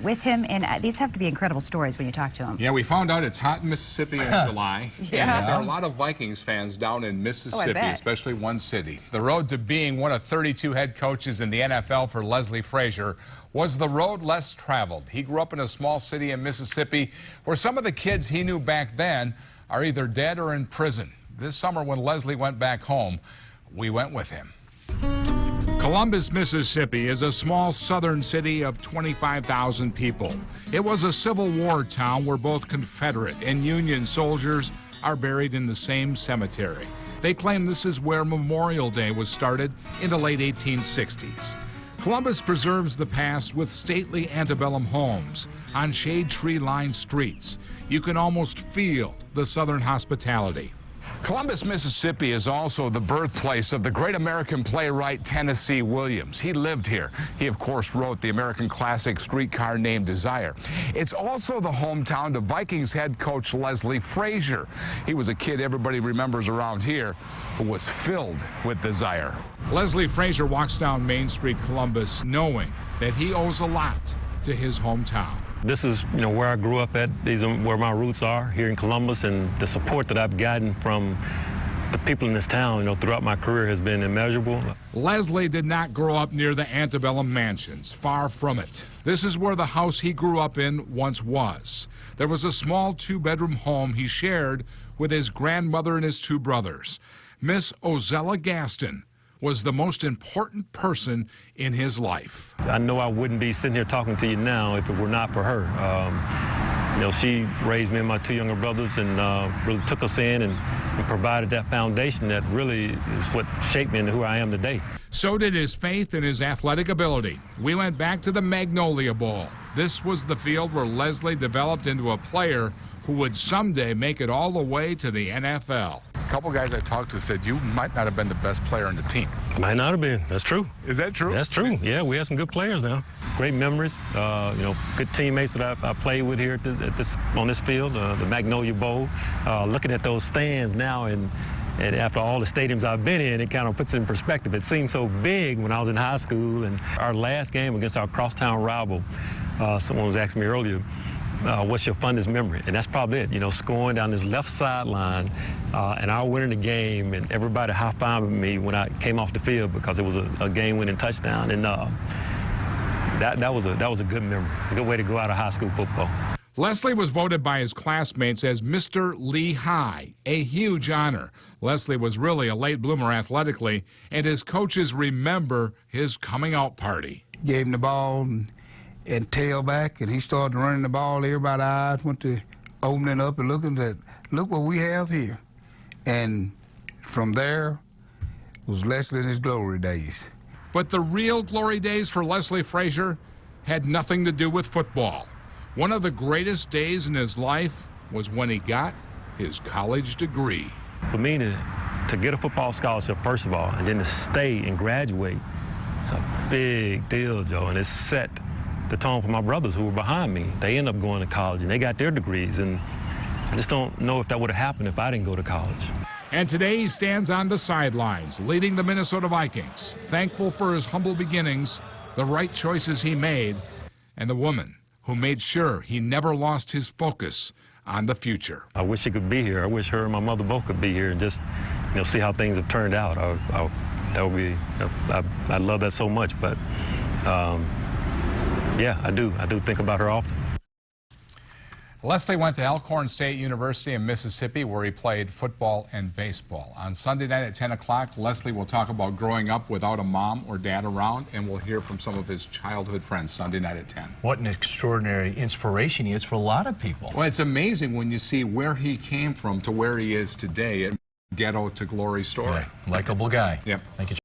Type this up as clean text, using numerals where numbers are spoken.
with him, and these have to be incredible stories when you talk to him. Yeah, we found out it's hot in Mississippi in July. Yeah. And there are a lot of Vikings fans down in Mississippi, especially one city. The road to being one of 32 head coaches in the NFL for Leslie Frazier was the road less traveled. He grew up in a small city in Mississippi where some of the kids he knew back then are either dead or in prison. This summer when Leslie went back home, we went with him. Columbus, Mississippi is a small southern city of 25,000 people. It was a Civil War town where both Confederate and Union soldiers are buried in the same cemetery. They claim this is where Memorial Day was started in the late 1860s. Columbus preserves the past with stately antebellum homes on shade tree-lined streets. You can almost feel the southern hospitality. Columbus, Mississippi is also the birthplace of the great American playwright Tennessee Williams. He lived here. He, of course, wrote the American classic Streetcar Named Desire. It's also the hometown of Vikings head coach Leslie Frazier. He was a kid everybody remembers around here who was filled with desire. Leslie Frazier walks down Main Street, Columbus, knowing that he owes a lot to his hometown. This is, where I grew up at. These are where my roots are, here in Columbus, and the support that I've gotten from the people in this town, throughout my career has been immeasurable. Leslie did not grow up near the antebellum mansions, far from it. This is where the house he grew up in once was. There was a small two-bedroom home he shared with his grandmother and his two brothers. Miss Ozella Gaston was the most important person in his life. I know I wouldn't be sitting here talking to you now if it were not for her. She raised me and my two younger brothers and really took us in and provided that foundation that really is what shaped me into who I am today. So did his faith and his athletic ability. We went back to the Magnolia Bowl. This was the field where Leslie developed into a player who would someday make it all the way to the NFL. A couple guys I talked to said you might not have been the best player on the team. Might not have been. That's true. Is that true? That's true. Yeah, we have some good players now. Great memories. Good teammates that I played with here on this field, the Magnolia Bowl. Looking at those stands now and after all the stadiums I've been in, it kind of puts it in perspective. It seemed so big when I was in high school, and our last game against our crosstown rival, someone was asking me earlier, what's your fondest memory? And that's probably it, scoring down this left sideline and I winning the game and everybody high-fiving me when I came off the field because it was a game-winning touchdown. And that was a good memory, a good way to go out of high school football. Leslie was voted by his classmates as Mr. Lee High, a huge honor. Leslie was really a late bloomer athletically, and his coaches remember his coming-out party. Gave him the ball and tailback, and he started running the ball. Everybody's eyes went to opening up and looking at, look what we have here. And from there was Leslie in his glory days. But the real glory days for Leslie Frazier had nothing to do with football. One of the greatest days in his life was when he got his college degree. For me to get a football scholarship, first of all, and then to stay and graduate, it's a big deal, Joe, and it set the tone for my brothers who were behind me. They ended up going to college and they got their degrees, and I just don't know if that would have happened if I didn't go to college. And today he stands on the sidelines leading the Minnesota Vikings, thankful for his humble beginnings, the right choices he made, and the woman who made sure he never lost his focus on the future. I wish she could be here. I wish her and my mother both could be here and just see how things have turned out. That would be, I love that so much, but yeah, I do think about her often. Leslie went to Elkhorn State University in Mississippi, where he played football and baseball. On Sunday night at 10 o'clock, Leslie will talk about growing up without a mom or dad around, and we'll hear from some of his childhood friends Sunday night at 10. What an extraordinary inspiration he is for a lot of people. Well, it's amazing when you see where he came from to where he is today. Ghetto to glory story. Yeah, likable guy. Yep. Thank you.